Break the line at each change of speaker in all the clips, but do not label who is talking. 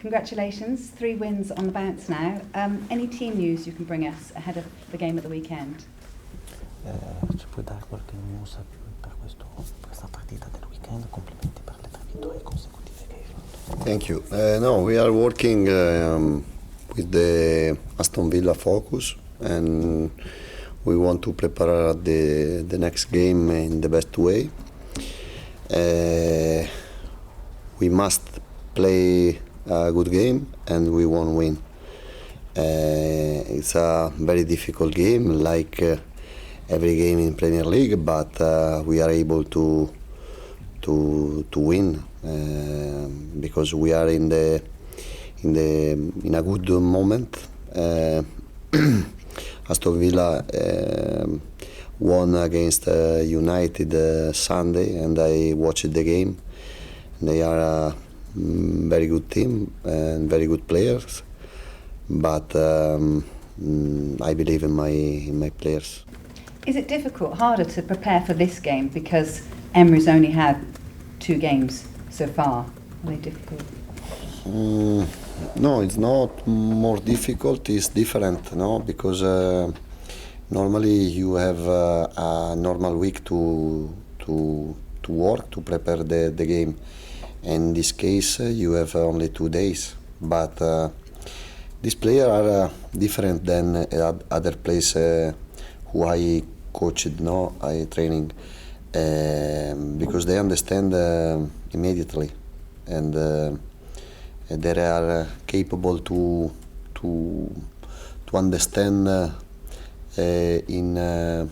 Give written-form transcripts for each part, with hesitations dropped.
congratulations, 3 wins on the bounce now. Any team news you can bring us ahead of the game at the weekend?
Ci puoi dare qualche news per questa partita del weekend? Complimenti per le 3 vittorie consecutive che hai fatto.
Thank you. No, we are working with the Aston Villa focus, and we want to prepare the next game in the best way. We must play a good game, and we won't win. It's a very difficult game, like every game in Premier League, but we are able to win because we are in a good moment. Aston Villa won against United Sunday, and I watched the game. They are a very good team and very good players, but I believe in my players.
Is it harder to prepare for this game because Emery's only had 2 games so far? Are they difficult?
No, it's not more difficult. It's different, no, because normally you have a normal week to work to prepare the game. In this case, you have only 2 days. But these players are different than other players who I coached, no, I training, because they understand immediately, and they are capable to understand in a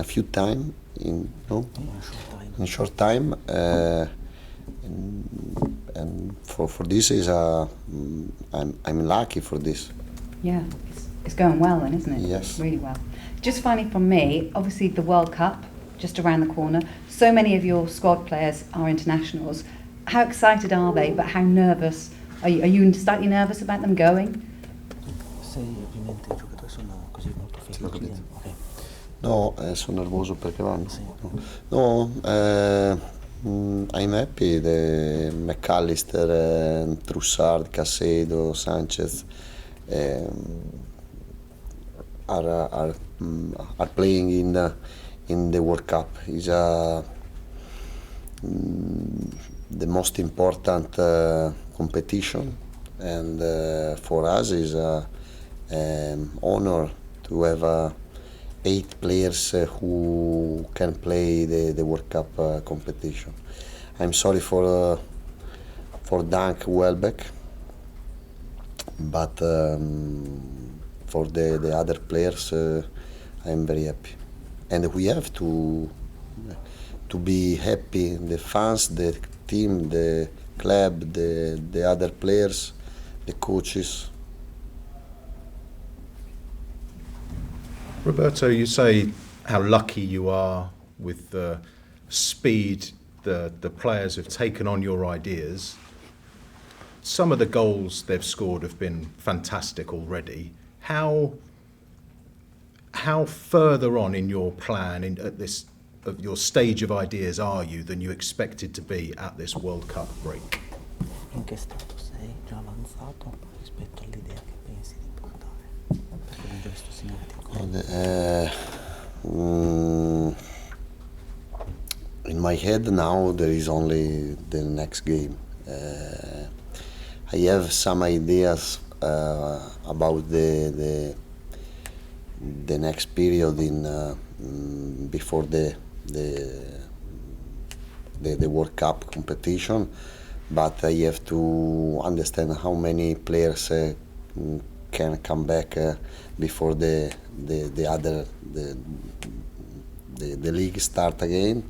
few time, in short time, and for this is I'm lucky for this.
Yeah, it's going well then, isn't it?
Yes.
Really well. Just finally from me, obviously the World Cup just around the corner. So many of your squad players are internationals. How excited are they, but how nervous? Are you slightly nervous about them going?
Ovviamente i giocatori sono così molto felici. Okay.
No, sono nervoso perché vanno.
Sì.
No, I'm happy. The McAllister, Trussard, Caicedo, Sanchez are playing in the World Cup. It's the most important competition, and for us is honor to have 8 players who can play the World Cup competition. I'm sorry for Dank Welbeck, but for the other players, I'm very happy, and we have to be happy. The fans, the team, the club, the other players, the coaches.
Roberto, you say how lucky you are with the speed the players have taken on your ideas. Some of the goals they've scored have been fantastic already. How further on in your plan, at this of your stage of ideas, are you than you expected to be at this World Cup break?
In che stato sei già avanzato rispetto all'idea che pensi di portare? Perché abbiamo già visto segnali
in my head now there is only the next game. I have some ideas about the next period before the World Cup competition, but I have to understand how many players can come back before the league start again.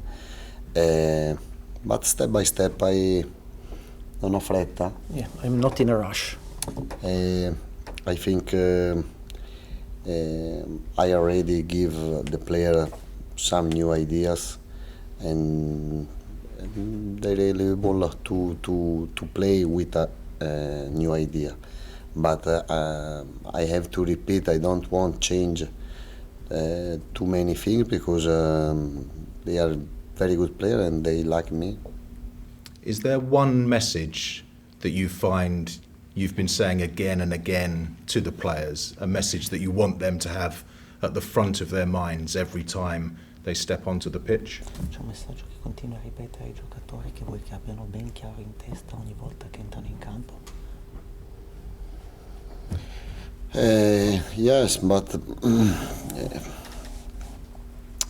But step by step, non ho fretta.
Yeah, I'm not in a rush.
I think I already give the player some new ideas, and they're able to play with a new idea. But I have to repeat, I don't want to change too many things, because they are very good players and they like me.
Is there one message that you find you've been saying again and again to the players, a message that you want them to have at the front of their minds every time they step onto the pitch?
C'è un messaggio che continua a ripetere ai giocatori che vuoi che abbiano ben chiaro in testa ogni volta che entrano in campo?
Yes, but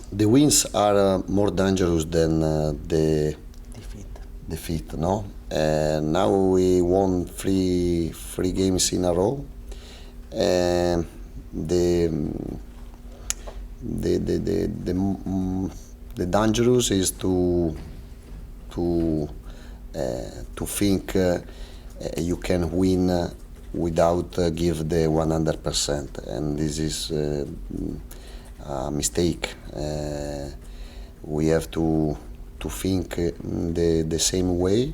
the wins are more dangerous than the defeat, no? Now we won three games in a row. The dangerous is to think you can win without give the 100%, and this is a mistake. We have to think the same way,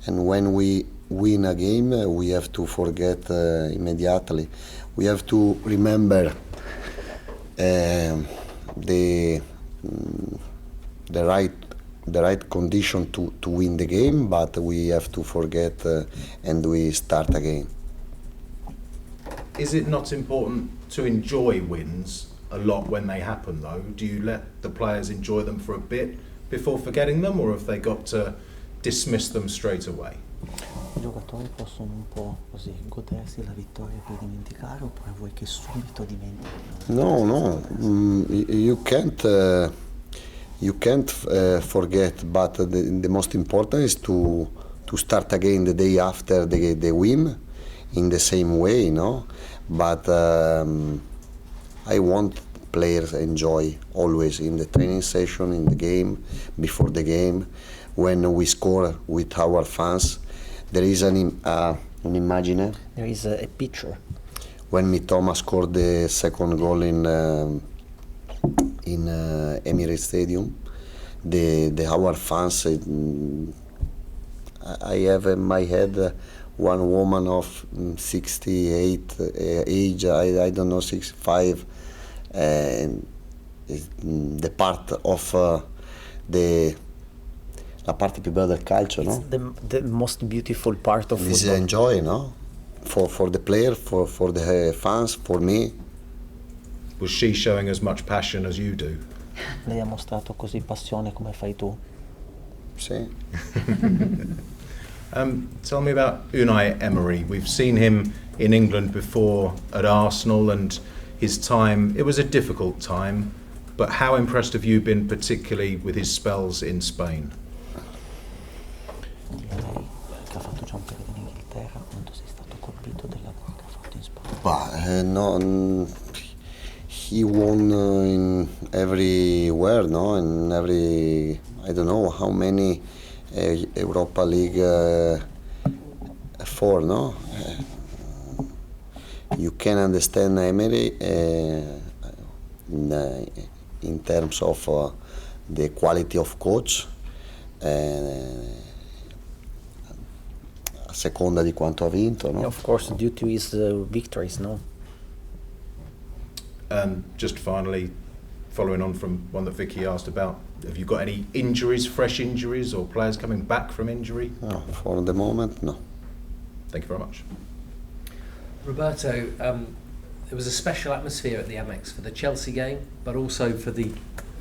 and when we win a game, we have to forget immediately. We have to remember the right condition to win the game, but we have to forget and we start again.
Is it not important to enjoy wins a lot when they happen, though? Do you let the players enjoy them for a bit before forgetting them, or have they got to dismiss them straight away?
I giocatori possono un po' così godersi la vittoria per dimenticare, oppure vuoi che subito dimentichino?
No, you can't forget, but the most important is to start again the day after the win in the same way, no? But I want players enjoy always in the training session, in the game, before the game, when we score with our fans. There is an imagine.
There is a picture.
When Mitoma scored the second goal in Emery Stadium, our fans. I have in my head one woman of 68 age. I don't know, 65. The part of la parte più bella del calcio, no?
The most beautiful part of
this
football.
Enjoy, no? For the player, for the fans, for me.
Was she showing as much passion as you do?
Lei ha mostrato così passione come fai tu.
Sì.
Tell me about Unai Emery. We've seen him in England before at Arsenal, and his time, it was a difficult time, but how impressed have you been particularly with his spells in Spain?
Direi che ha fatto già un periodo in Inghilterra, quanto sei stato colpito del lavoro che ha fatto in Spagna.
But no, he won in everywhere, no? In every, I don't know how many Europa League for, no? You can understand Emery in terms of the quality of coach. A seconda di quanto ha vinto, no?
Yeah, of course, due to his victories, no?
Just finally, following on from one that Vicky asked about, have you got any injuries, fresh injuries, or players coming back from injury?
No, for the moment, no.
Thank you very much.
Roberto, there was a special atmosphere at the Amex for the Chelsea game, but also for the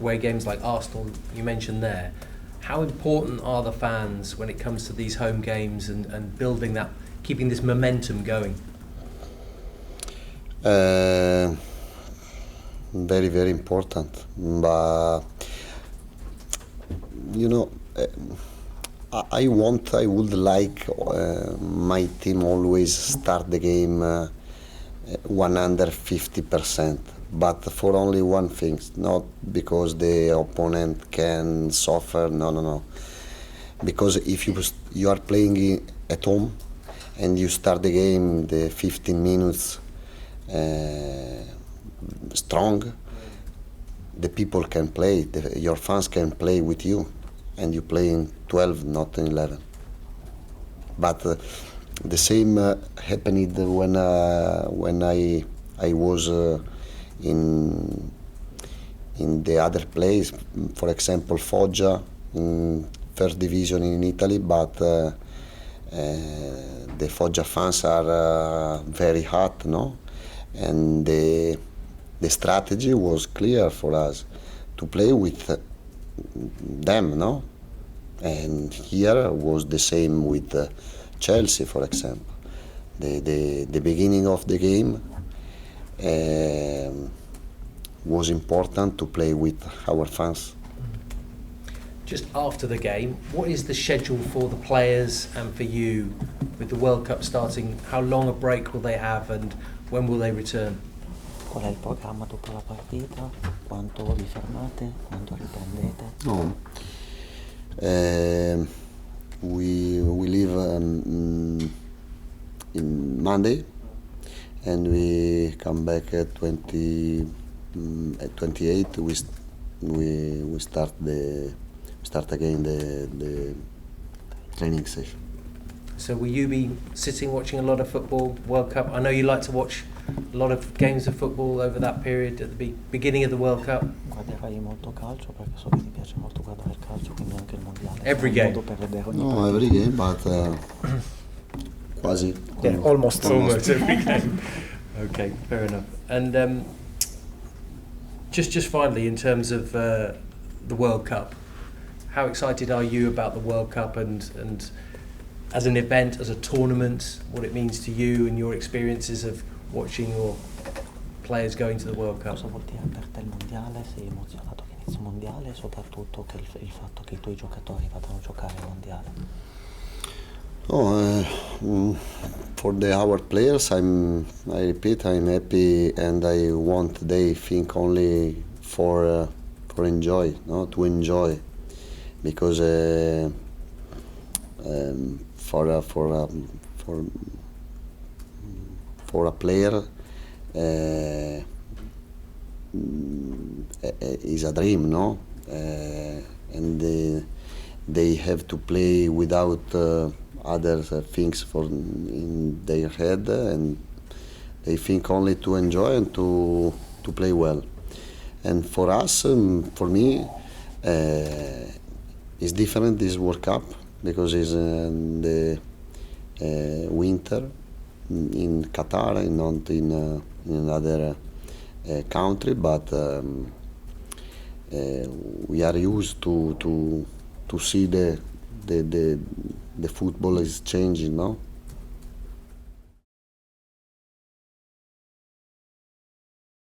away games like Arsenal you mentioned there. How important are the fans when it comes to these home games and building that, keeping this momentum going?
Very, very important. But you know, I would like my team always start the game 150%, but for only one thing, not because the opponent can suffer. No. Because if you are playing at home and you start the game the 15 minutes strong, the people can play, your fans can play with you, and you play in 12, not in 11. But the same happened when I was in the other place, for example, Foggia, in first division in Italy, but The Foggia fans are very hot, no? And the strategy was clear for us to play with them, no? And here was the same with Chelsea, for example. The beginning of the game was important to play with our fans.
Just after the game, what is the schedule for the players and for you with the World Cup starting? How long a break will they have and when will they return?
Qual è il programma dopo la partita? Quanto vi fermate? Quando riprendete?
No. We leave in Monday and we come back at 28. We start again the training session.
So will you be sitting watching a lot of football, World Cup? I know you like to watch a lot of games of football over that period at the beginning of the World Cup.
Guarderai molto calcio perché so che ti piace molto guardare il calcio, quindi anche il mondiale.
Every
Sarà un
game.
modo per vedere ogni
No,
partita.
every game, but quasi.
Yeah, almost every game. Okay, fair enough. And just finally, in terms of the World Cup, how excited are you about the World Cup and as an event, as a tournament, what it means to you and your experiences of watching your players going to the World Cup?
Cosa vuol dire per te il mondiale? Sei emozionato che inizia il mondiale e soprattutto che il fatto che i tuoi giocatori vadano a giocare il mondiale?
For our players, I repeat, I'm happy and I want they think only for enjoy, no, to enjoy, because for a player is a dream, no, and they have to play without other things in their head, and they think only to enjoy and to play well. And for us, for me, it's different this World Cup because it's the winter in Qatar and not in another country, but we are used to see the football is changing, no?